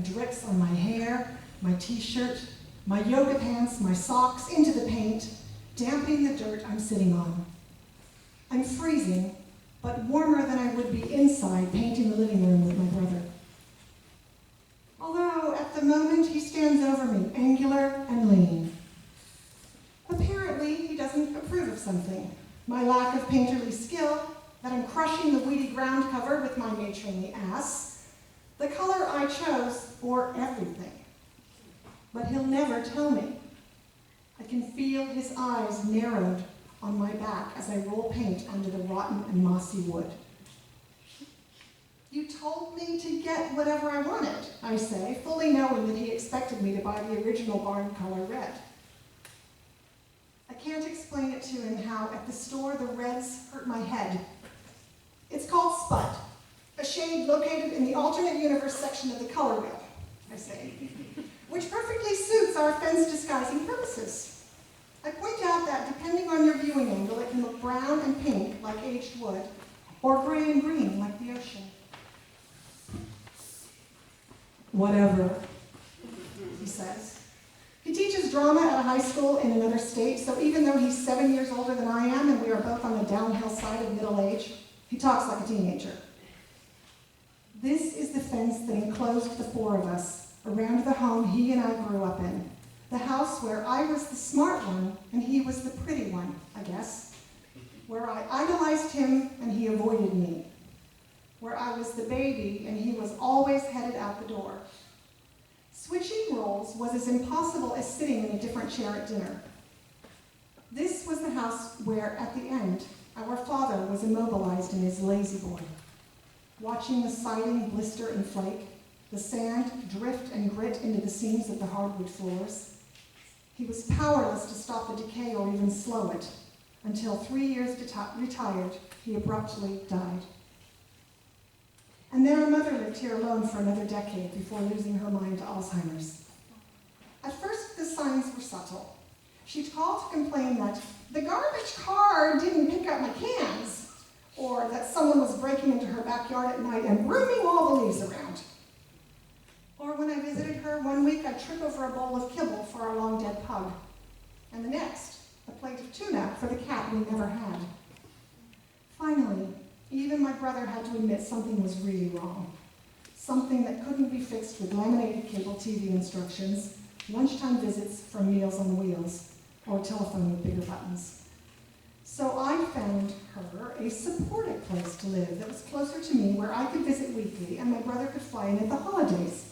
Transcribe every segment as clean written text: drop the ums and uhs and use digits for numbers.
and drips on my hair, my t-shirt, my yoga pants, my socks, into the paint, damping the dirt I'm sitting on. I'm freezing, but warmer than I would be inside painting the living room with my brother. Although at the moment he stands over me, angular and lean. Apparently he doesn't approve of something, my lack of painterly skill, that I'm crushing the weedy ground cover with my matronly ass, the color I chose, or everything. But he'll never tell me. I can feel his eyes narrowed on my back as I roll paint under the rotten and mossy wood. You told me to get whatever I wanted, I say, fully knowing that he expected me to buy the original barn color red. I can't explain it to him how at the store the reds hurt my head. It's called Spud, a shade located in the alternate universe section of the color wheel, I say, which perfectly suits our fence disguising purposes. I point out that depending on your viewing angle, it can look brown and pink like aged wood, or gray and green like the ocean. Whatever, he says. He teaches drama at a high school in another state, so even though he's 7 years older than I am and we are both on the downhill side of middle age, he talks like a teenager. This is the fence that enclosed the four of us around the home he and I grew up in. The house where I was the smart one and he was the pretty one, I guess. Where I idolized him and he avoided me. Where I was the baby and he was always headed out the door. Switching roles was as impossible as sitting in a different chair at dinner. This was the house where, at the end, our father was immobilized in his lazy boy, watching the siding blister and flake, the sand drift and grit into the seams of the hardwood floors. He was powerless to stop the decay or even slow it, until 3 years retired, he abruptly died. And then our mother lived here alone for another decade before losing her mind to Alzheimer's. At first, the signs were subtle. She'd call to complain that the garbage car didn't pick up my cans, or that someone was breaking into her backyard at night and brooming all the leaves around. Or when I visited her one week, I'd trip over a bowl of kibble for our long-dead pug, and the next, a plate of tuna for the cat we never had. Finally, even my brother had to admit something was really wrong. Something that couldn't be fixed with laminated cable TV instructions, lunchtime visits from Meals on Wheels, or telephone with bigger buttons. So I found her a supportive place to live that was closer to me, where I could visit weekly and my brother could fly in at the holidays.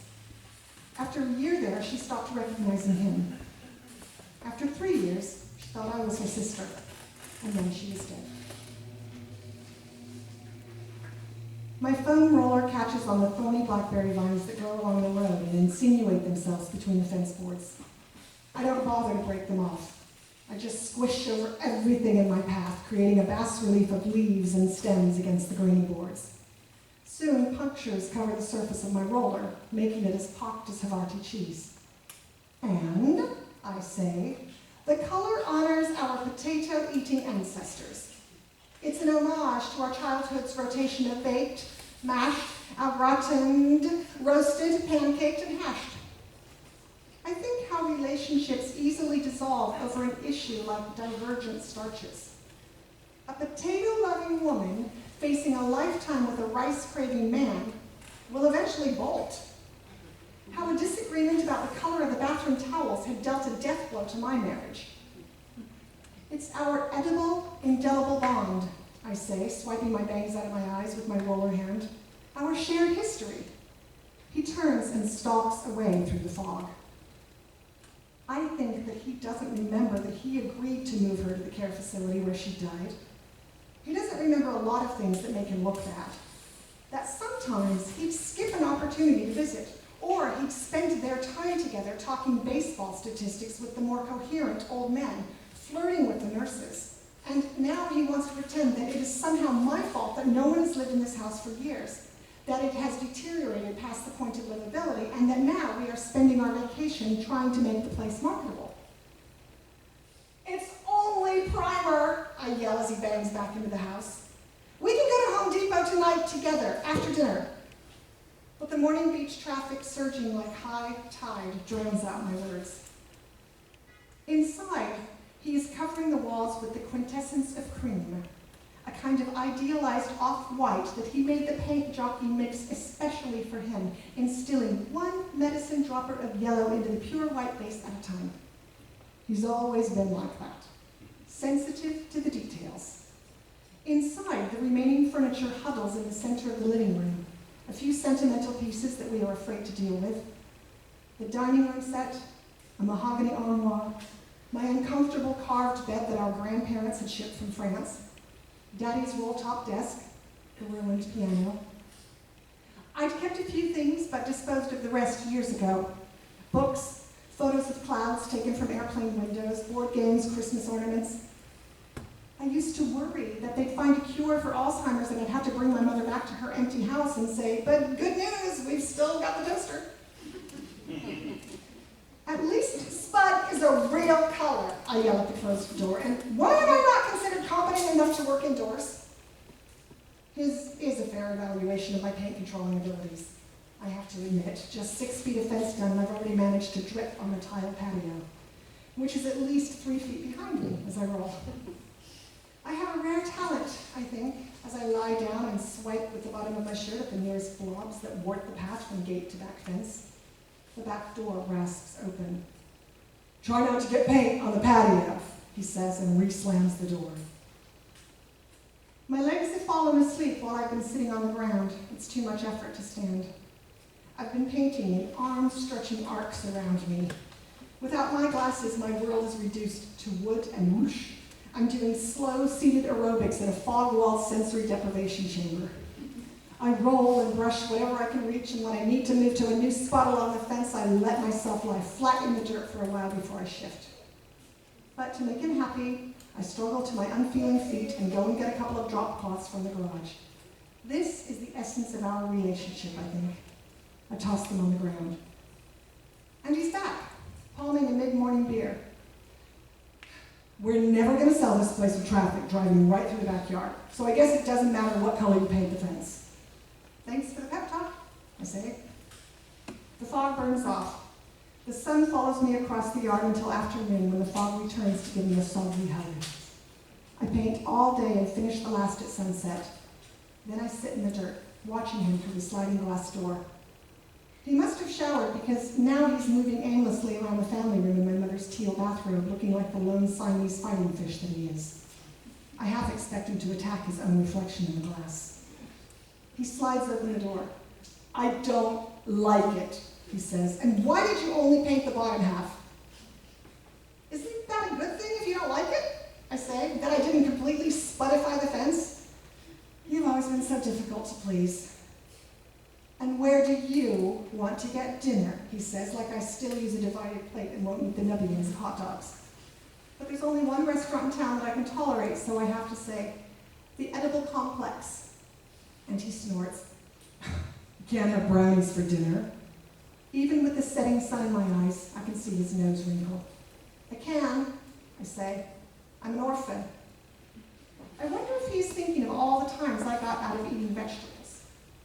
After a year there, she stopped recognizing him. After 3 years, she thought I was her sister, and then she was dead. My foam roller catches on the thorny blackberry vines that grow along the road and insinuate themselves between the fence boards. I don't bother to break them off. I just squish over everything in my path, creating a bas-relief of leaves and stems against the grainy boards. Soon, punctures cover the surface of my roller, making it as pocked as Havarti cheese. And, I say, the color honors our potato-eating ancestors. It's an homage to our childhood's rotation of baked, mashed, au gratined, roasted, pancaked, and hashed. I think how relationships easily dissolve over an issue like divergent starches. A potato-loving woman facing a lifetime with a rice-craving man will eventually bolt. How a disagreement about the color of the bathroom towels had dealt a death blow to my marriage. It's our edible, indelible bond, I say, swiping my bangs out of my eyes with my roller hand. Our shared history. He turns and stalks away through the fog. I think that he doesn't remember that he agreed to move her to the care facility where she died. He doesn't remember a lot of things that make him look bad. That sometimes he'd skip an opportunity to visit, or he'd spend their time together talking baseball statistics with the more coherent old men, flirting with the nurses. And now he wants to pretend that it is somehow my fault that no one has lived in this house for years, that it has deteriorated past the point of livability, and that now we are spending our vacation trying to make the place marketable. It's only primer, I yell as he bangs back into the house. We can go to Home Depot tonight together, after dinner. The but the morning beach traffic surging like high tide drowns out my words. Inside, he is covering the walls with the quintessence of cream, a kind of idealized off-white that he made the paint jockey mix especially for him, instilling one medicine dropper of yellow into the pure white base at a time. He's always been like that, sensitive to the details. Inside, the remaining furniture huddles in the center of the living room, a few sentimental pieces that we are afraid to deal with, the dining room set, a mahogany armoire, my uncomfortable carved bed that our grandparents had shipped from France, Daddy's roll-top desk, the ruined piano. I'd kept a few things, but disposed of the rest years ago. Books, photos of clouds taken from airplane windows, board games, Christmas ornaments. I used to worry that they'd find a cure for Alzheimer's and I'd have to bring my mother back to her empty house and say, but good news, we've still got the toaster. At least Spud is a real color, I yell at the closed door. And why am I not considered competent enough to work indoors? His is a fair evaluation of my paint controlling abilities. I have to admit, just 6 feet of fence done and I've already managed to drip on the tiled patio, which is at least 3 feet behind me as I roll. I have a rare talent, I think, as I lie down and swipe with the bottom of my shirt at the nearest blobs that wart the patch from gate to back fence. The back door rasps open. Try not to get paint on the patio, he says and re-slams the door. My legs have fallen asleep while I've been sitting on the ground. It's too much effort to stand. I've been painting in arm-stretching arcs around me. Without my glasses, my world is reduced to wood and whoosh. I'm doing slow, seated aerobics in a fog-walled sensory deprivation chamber. I roll and brush whatever I can reach, and when I need to move to a new spot along the fence, I let myself lie flat in the dirt for a while before I shift. But to make him happy, I struggle to my unfeeling feet and go and get a couple of drop cloths from the garage. This is the essence of our relationship, I think. I toss them on the ground. And he's back, palming a mid-morning beer. We're never going to sell this place with traffic driving right through the backyard, so I guess it doesn't matter what color you paint the fence. Thanks for the pep talk, I say. The fog burns off. The sun follows me across the yard until afternoon when the fog returns to give me a soggy hug. I paint all day and finish the last at sunset. Then I sit in the dirt, watching him through the sliding glass door. He must have showered because now he's moving aimlessly around the family room in my mother's teal bathrobe, looking like the lone Siamese fighting fish that he is. I half expect him to attack his own reflection in the glass. He slides open the door. I don't like it, he says. And why did you only paint the bottom half? Isn't that a good thing if you don't like it? I say, that I didn't completely spudify the fence. You've always been so difficult to please. And where do you want to get dinner? He says, like I still use a divided plate and won't eat the nubbins of hot dogs. But there's only one restaurant in town that I can tolerate, so I have to say, the Edible Complex. And he snorts. You can't have brownies for dinner. Even with the setting sun in my eyes, I can see his nose wrinkle. I can, I say. I'm an orphan. I wonder if he's thinking of all the times I got out of eating vegetables.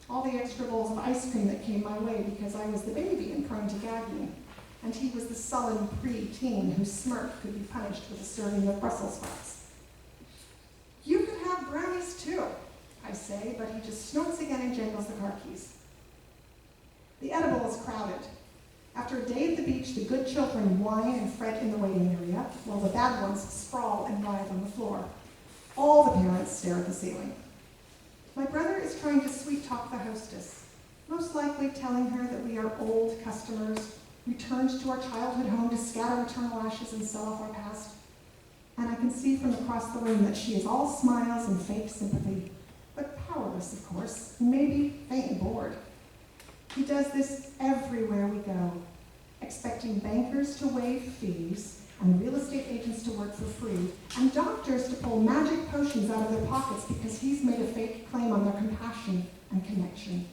All the extra bowls of ice cream that came my way because I was the baby and prone to gagging. And he was the sullen pre-teen whose smirk could be punished with a serving of Brussels sprouts. You could have brownies too, I say, but he just snorts again and jangles the car keys. The Edible is crowded. After a day at the beach, the good children whine and fret in the waiting area, while the bad ones sprawl and writhe on the floor. All the parents stare at the ceiling. My brother is trying to sweet-talk the hostess, most likely telling her that we are old customers, returned to our childhood home to scatter eternal ashes and sell off our past. And I can see from across the room that she is all smiles and fake sympathy, but powerless, of course, maybe faint bored. He does this everywhere we go, expecting bankers to waive fees and real estate agents to work for free, and doctors to pull magic potions out of their pockets because he's made a fake claim on their compassion and connection.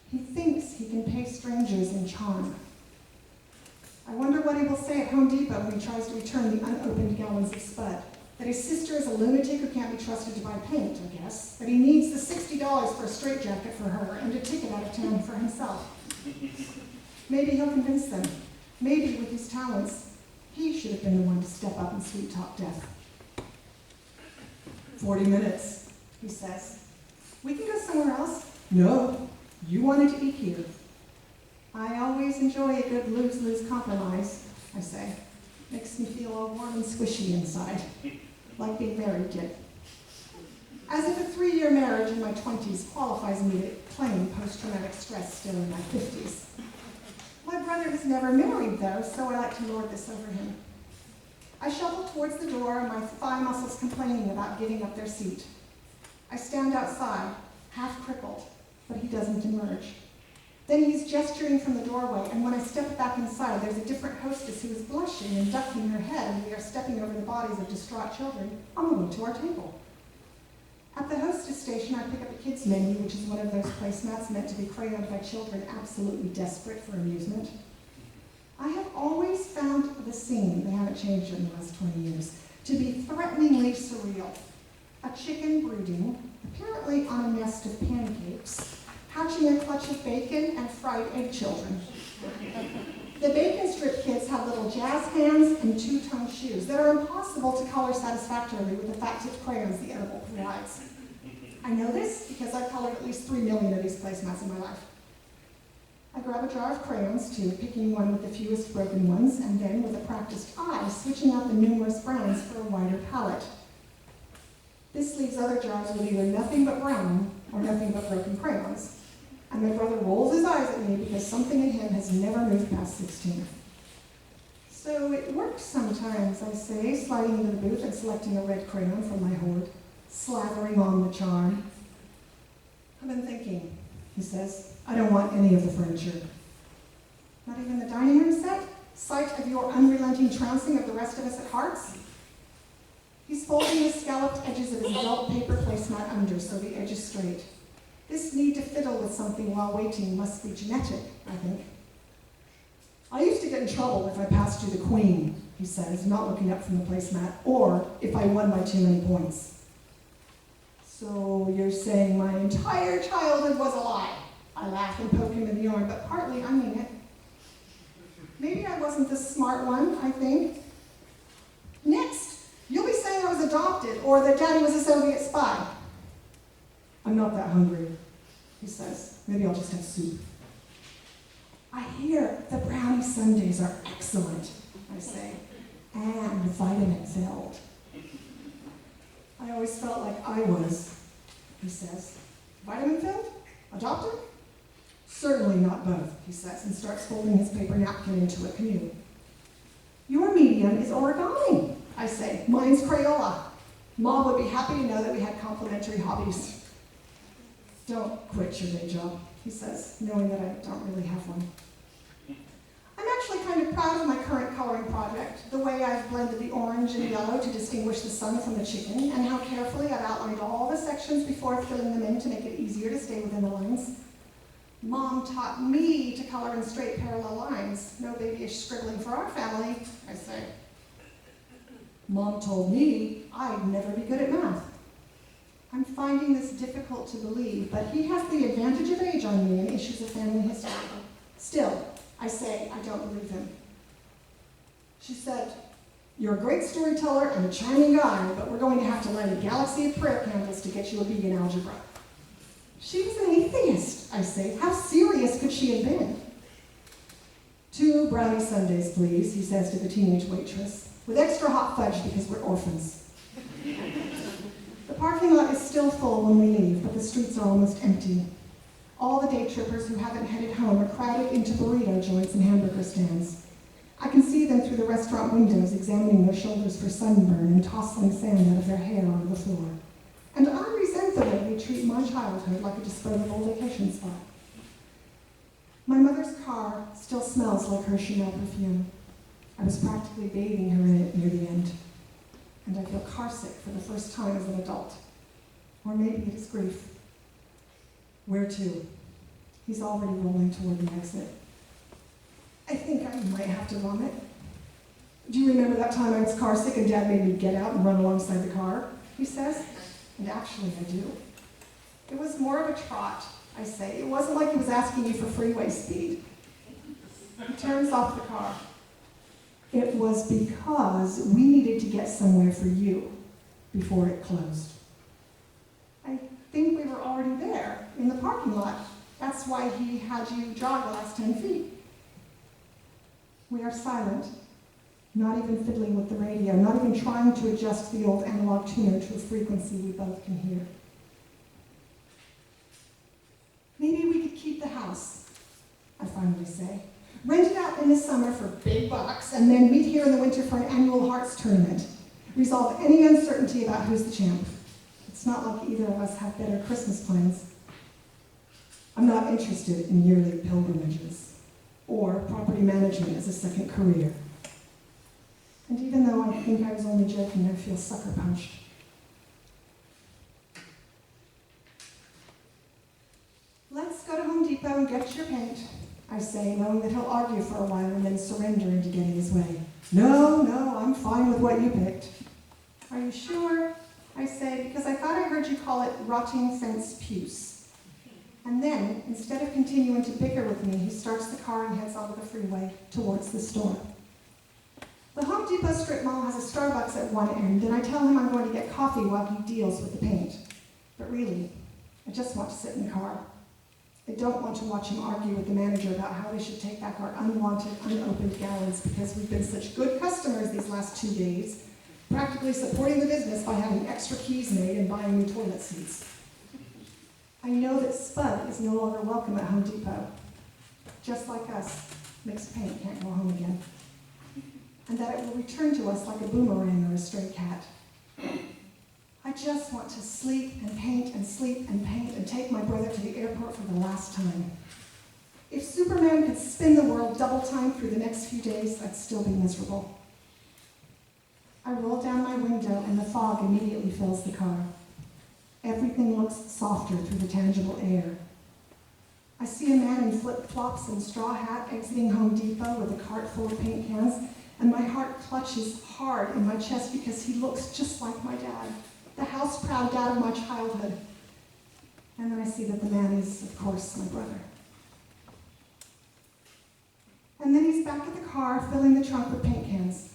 He thinks he can pay strangers in charm. I wonder what he will say at Home Depot when he tries to return the unopened gallons of Spud. that his sister is a lunatic who can't be trusted to buy paint, I guess, that he needs the $60 for a straitjacket for her and a ticket out of town for himself. Maybe he'll convince them. Maybe with his talents, he should have been the one to step up and sweet-talk death. 40 minutes, he says. We can go somewhere else. No, you wanted to eat here. I always enjoy a good lose-lose compromise, I say. Makes me feel all warm and squishy inside, like being married did. As if a 3-year marriage in my 20s qualifies me to claim post-traumatic stress still in my 50s. My brother has never married, though, so I like to lord this over him. I shuffle towards the door, my thigh muscles complaining about giving up their seat. I stand outside, half crippled, but he doesn't emerge. Then he's gesturing from the doorway, and when I step back inside, there's a different hostess who is blushing and ducking her head, and we are stepping over the bodies of distraught children on the way to our table. At the hostess station, I pick up a kids' menu, which is one of those placemats meant to be crayoned by children absolutely desperate for amusement. I have always found the scene, they haven't changed it in the last 20 years, to be threateningly surreal. A chicken brooding, apparently on a nest of pancakes, hatching a clutch of bacon and fried egg children. The bacon strip kids have little jazz hands and two-tone shoes that are impossible to color satisfactorily with the fat-tipped crayons the edible provides. I know this because I've colored at least 3 million of these placemats in my life. I grab a jar of crayons too, picking one with the fewest broken ones, and then, with a practiced eye, switching out the numerous browns for a wider palette. This leaves other jars with either nothing but brown or nothing but broken crayons. And my brother rolls his eyes at me because something in him has never moved past 16. So it works sometimes, I say, sliding into the booth and selecting a red crayon from my hoard, slathering on the charm. I've been thinking, he says. I don't want any of the furniture. Not even the dining room set? Sight of your unrelenting trouncing of the rest of us at Hearts? He's folding the scalloped edges of his adult paper placemat under so the edge is straight. This need to fiddle with something while waiting must be genetic, I think. I used to get in trouble if I passed you the queen, he says, not looking up from the placemat, or if I won by too many points. So you're saying my entire childhood was a lie? I laugh and poke him in the arm, but partly I mean it. Maybe I wasn't the smart one, I think. Next, you'll be saying I was adopted, or that Daddy was a Soviet spy. I'm not that hungry, he says. Maybe I'll just have soup. I hear the brownie sundaes are excellent, I say, and vitamin-filled. I always felt like I was, he says. Vitamin-filled? Adopted? Certainly not both, he says, and starts folding his paper napkin into a canoe. Your medium is origami, I say. Mine's Crayola. Mom would be happy to know that we had complementary hobbies. Don't quit your day job, he says, knowing that I don't really have one. I'm actually kind of proud of my current coloring project, the way I've blended the orange and yellow to distinguish the sun from the chicken, and how carefully I've outlined all the sections before filling them in to make it easier to stay within the lines. Mom taught me to color in straight parallel lines. No babyish scribbling for our family, I say. Mom told me I'd never be good at math. I'm finding this difficult to believe, but he has the advantage of age on me in issues of family history. Still, I say I don't believe him. She said, you're a great storyteller and a charming guy, but we're going to have to light a galaxy of prayer candles to get you a vegan algebra. She was an atheist, I say. How serious could she have been? 2 brownie sundaes, please, he says to the teenage waitress, with extra hot fudge because we're orphans. The parking lot is still full when we leave, but the streets are almost empty. All the day trippers who haven't headed home are crowded into burrito joints and hamburger stands. I can see them through the restaurant windows examining their shoulders for sunburn and tossing sand out of their hair onto the floor. And unresentfully, they treat my childhood like a disposable vacation spot. My mother's car still smells like her Chanel perfume. I was practically bathing her in it near the end. And I feel carsick for the first time as an adult. Or maybe it is grief. Where to? He's already rolling toward the exit. I think I might have to vomit. Do you remember that time I was car sick and Dad made me get out and run alongside the car? He says. And actually, I do. It was more of a trot, I say. It wasn't like he was asking you for freeway speed. He turns off the car. It was because we needed to get somewhere for you before it closed. I think we were already there in the parking lot. That's why he had you jog the last 10 feet. We are silent, not even fiddling with the radio, not even trying to adjust the old analog tuner to a frequency we both can hear. Maybe we could keep the house, I finally say. Rent it out in the summer for big bucks, and then meet here in the winter for an annual hearts tournament. Resolve any uncertainty about who's the champ. It's not like either of us have better Christmas plans. I'm not interested in yearly pilgrimages or property management as a second career. And even though I think I was only joking, I feel sucker punched. Let's go to Home Depot and get your paint, I say, knowing that he'll argue for a while and then surrender into getting his way. No, I'm fine with what you picked. Are you sure? I say, because I thought I heard you call it rotting fence puce. And then, instead of continuing to bicker with me, he starts the car and heads onto the freeway towards the store. The Home Depot strip mall has a Starbucks at one end, and I tell him I'm going to get coffee while he deals with the paint. But really, I just want to sit in the car. I don't want to watch him argue with the manager about how they should take back our unwanted, unopened gallons because we've been such good customers these last 2 days, practically supporting the business by having extra keys made and buying new toilet seats. I know that Spud is no longer welcome at Home Depot. Just like us, mixed paint can't go home again. And that it will return to us like a boomerang or a stray cat. I just want to sleep and paint and sleep and paint and take my brother to the airport for the last time. If Superman could spin the world double time through the next few days, I'd still be miserable. I roll down my window and the fog immediately fills the car. Everything looks softer through the tangible air. I see a man in flip-flops and straw hat exiting Home Depot with a cart full of paint cans, and my heart clutches hard in my chest because he looks just like my dad, the house-proud dad of my childhood. And then I see that the man is, of course, my brother. And then he's back at the car, filling the trunk with paint cans.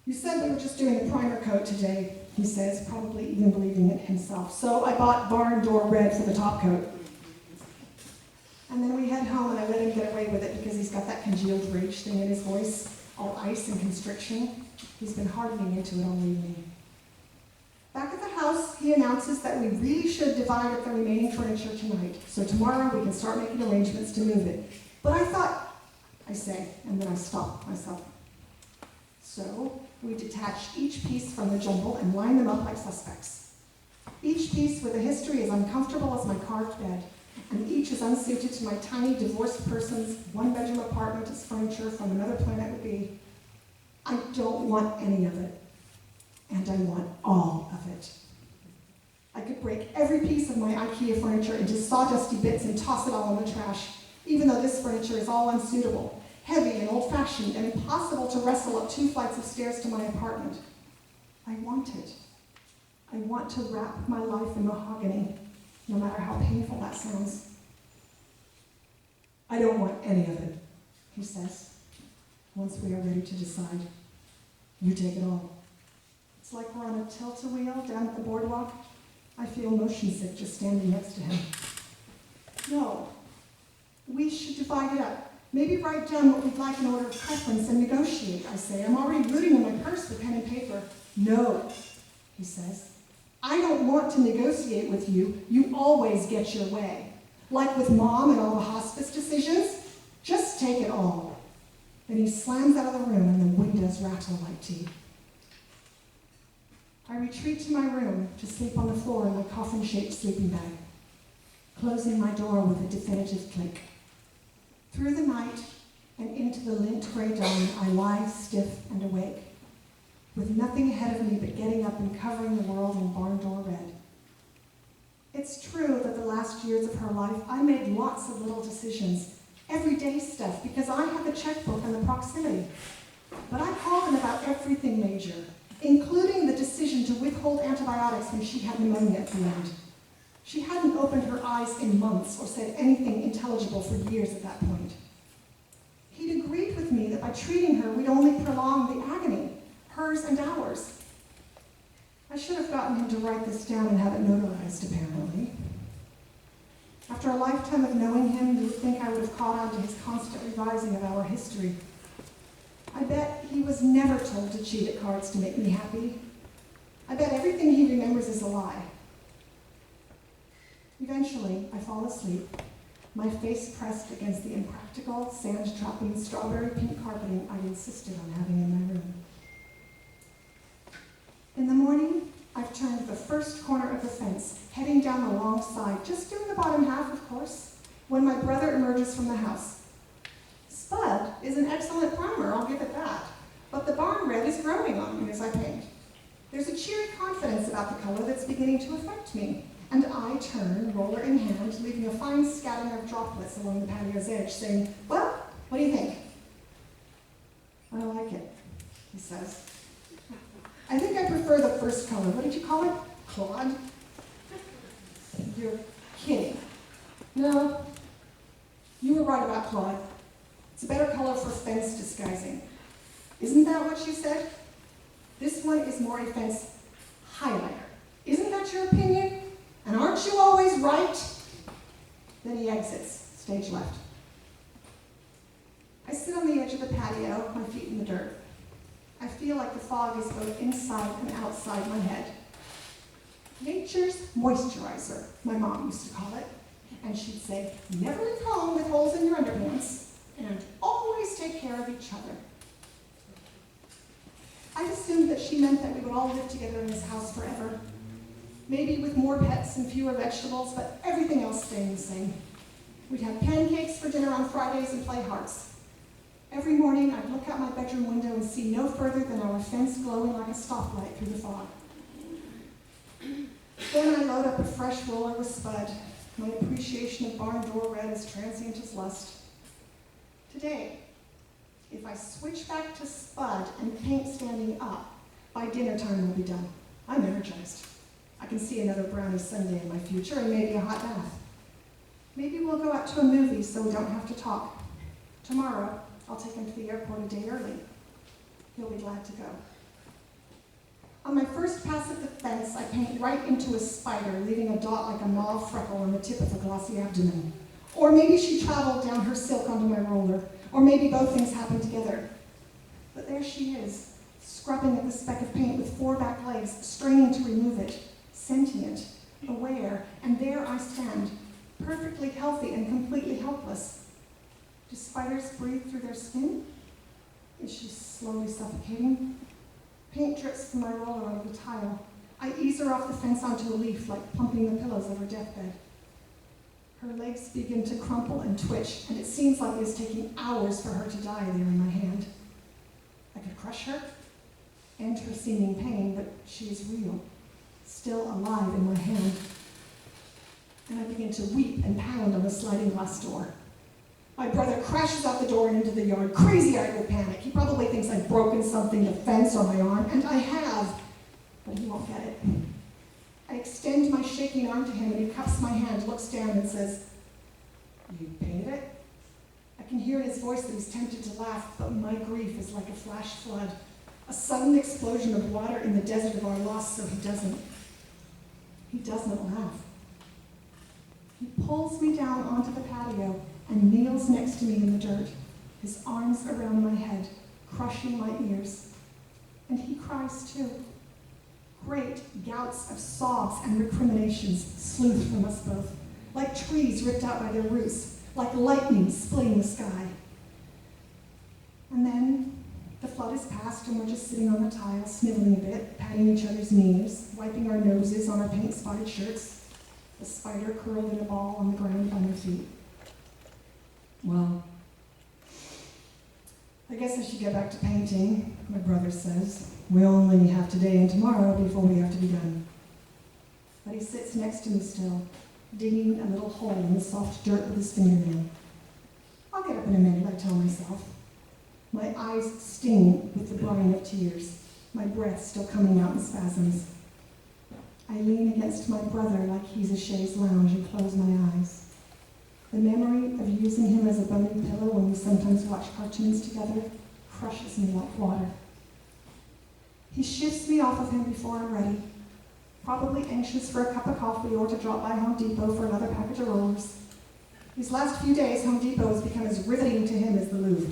You said we were just doing the primer coat today, he says, probably even believing it himself. So I bought barn door red for the top coat. And then we head home and I let him get away with it because he's got that congealed rage thing in his voice, all ice and constriction. He's been hardening into it all evening. Back at the house, he announces that we really should divide up the remaining furniture tonight, so tomorrow we can start making arrangements to move it. But I thought, I say, and then I stop myself. So we detach each piece from the jumble and line them up like suspects. Each piece with a history as uncomfortable as my carved bed, and each as unsuited to my tiny divorced person's one-bedroom apartment as furniture from another planet would be. I don't want any of it. And I want all of it. I could break every piece of my IKEA furniture into sawdusty bits and toss it all in the trash, even though this furniture is all unsuitable, heavy and old-fashioned, and impossible to wrestle up 2 flights of stairs to my apartment. I want it. I want to wrap my life in mahogany, no matter how painful that sounds. I don't want any of it, he says, once we are ready to decide. You take it all. It's like we're on a tilt-a-wheel down at the boardwalk. I feel motion sick just standing next to him. No, we should divide it up. Maybe write down what we'd like in order of preference and negotiate, I say. I'm already rooting in my purse for pen and paper. No, he says. I don't want to negotiate with you. You always get your way. Like with Mom and all the hospice decisions, just take it all. Then he slams out of the room and the windows rattle like tea. I retreat to my room to sleep on the floor in my coffin-shaped sleeping bag, closing my door with a definitive click. Through the night and into the lint gray dawn, I lie stiff and awake, with nothing ahead of me but getting up and covering the world in barn door red. It's true that the last years of her life, I made lots of little decisions, everyday stuff, because I had the checkbook and the proximity. But I called him about everything major, including the decision to withhold antibiotics when she had pneumonia at the end. She hadn't opened her eyes in months or said anything intelligible for years at that point. He'd agreed with me that by treating her, we'd only prolong the agony, hers and ours. I should have gotten him to write this down and have it notarized, apparently. After a lifetime of knowing him, you would think I would have caught on to his constant revising of our history. I bet he was never told to cheat at cards to make me happy. I bet everything he remembers is a lie. Eventually, I fall asleep, my face pressed against the impractical, sand-dropping, strawberry pink carpeting I'd insisted on having in my room. In the morning, I've turned the first corner of the fence, heading down the long side, just doing the bottom half, of course, when my brother emerges from the house. Spud is an excellent primer, I'll give it that, but the barn red is growing on me as I paint. There's a cheery confidence about the color that's beginning to affect me, and I turn, roller in hand, leaving a fine scattering of droplets along the patio's edge, saying, "Well, what do you think?" "I like it," he says. "I think I prefer the first color. What did you call it? Claude?" "You're kidding." "No, you were right about Claude. It's a better color for fence disguising." "Isn't that what you said?" "This one is more a fence highlighter. Isn't that your opinion? And aren't you always right?" Then he exits, stage left. I sit on the edge of the patio, my feet in the dirt. I feel like the fog is both inside and outside my head. Nature's moisturizer, my mom used to call it. And she'd say, "Never leave home with holes in your underpants, and always take care of each other." I'd assumed that she meant that we would all live together in this house forever. Maybe with more pets and fewer vegetables, but everything else staying the same. We'd have pancakes for dinner on Fridays and play hearts. Every morning, I'd look out my bedroom window and see no further than our fence glowing like a stoplight through the fog. Then I load up a fresh roller with Spud, my appreciation of barn door red as transient as lust. Today, if I switch back to Spud and paint standing up, by dinner time we'll be done. I'm energized. I can see another brownie sundae in my future and maybe a hot bath. Maybe we'll go out to a movie so we don't have to talk. Tomorrow, I'll take him to the airport a day early. He'll be glad to go. On my first pass of the fence, I paint right into a spider, leaving a dot like a mauve freckle on the tip of a glossy abdomen. Or maybe she traveled down her silk onto my roller, or maybe both things happened together. But there she is, scrubbing at the speck of paint with 4 back legs, straining to remove it, sentient, aware, and there I stand, perfectly healthy and completely helpless. Do spiders breathe through their skin? Is she slowly suffocating? Paint drips from my roller onto the tile. I ease her off the fence onto a leaf, like pumping the pillows of her deathbed. Her legs begin to crumple and twitch, and it seems like it is taking hours for her to die there in my hand. I could crush her, end her seeming pain, but she is real, still alive in my hand. And I begin to weep and pound on the sliding glass door. My brother crashes out the door and into the yard, crazy-eyed with panic. He probably thinks I've broken something, the fence or my arm, and I have, but he won't get it. I extend my shaking arm to him, and he cups my hand, looks down, and says, "You painted it?" I can hear in his voice that he's tempted to laugh, but my grief is like a flash flood, a sudden explosion of water in the desert of our loss, so he doesn't laugh. He pulls me down onto the patio and kneels next to me in the dirt, his arms around my head, crushing my ears. And he cries too. Great gouts of sobs and recriminations sleuth from us both, like trees ripped out by their roots, like lightning splitting the sky. And then the flood is past and we're just sitting on the tile, sniveling a bit, patting each other's knees, wiping our noses on our paint-spotted shirts, the spider curled in a ball on the ground by my feet. "Well, I guess I should get back to painting," my brother says. "We only have today and tomorrow before we have to be done." But he sits next to me still, digging a little hole in the soft dirt with his fingernail. "I'll get up in a minute," I tell myself. My eyes sting with the brine of tears, my breath still coming out in spasms. I lean against my brother like he's a chaise lounge and close my eyes. The memory of using him as a bony pillow when we sometimes watch cartoons together crushes me like water. He shifts me off of him before I'm ready, probably anxious for a cup of coffee or to drop by Home Depot for another package of rollers. These last few days, Home Depot has become as riveting to him as the Louvre.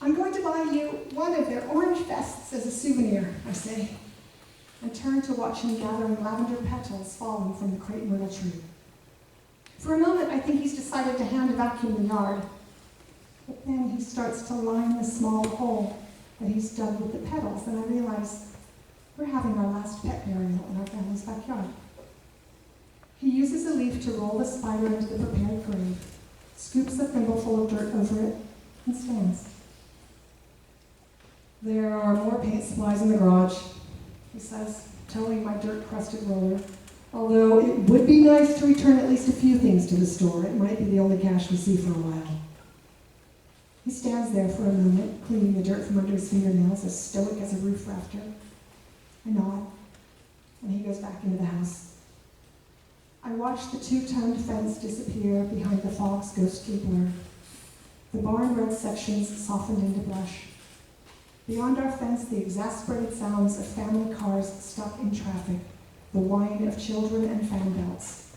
I'm going to buy you one of their orange vests as a souvenir, I say. I turn to watch him gathering lavender petals falling from the crepe myrtle tree. For a moment, I think he's decided to hand vacuum the yard. But then he starts to line the small hole that he's dug with the petals, and I realize we're having our last pet burial in our family's backyard. He uses a leaf to roll the spider into the prepared grave, scoops a thimbleful of dirt over it, and stands. There are more paint supplies in the garage, he says, towing my dirt-crusted roller. Although it would be nice to return at least a few things to the store. It might be the only cash we see for a while. He stands there for a moment, cleaning the dirt from under his fingernails, as stoic as a roof rafter. I nod, and he goes back into the house. I watch the two-toned fence disappear behind the fog's ghostly blur. The barn red sections softened into blush. Beyond our fence, the exasperated sounds of family cars stuck in traffic, the whine of children and fan belts,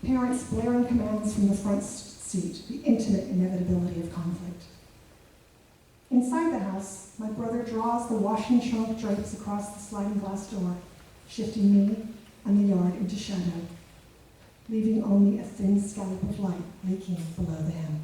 parents blaring commands from the front seat, the intimate inevitability of conflict. Inside the house, my brother draws the washing trunk drapes across the sliding glass door, shifting me and the yard into shadow, leaving only a thin scallop of light leaking below the hem.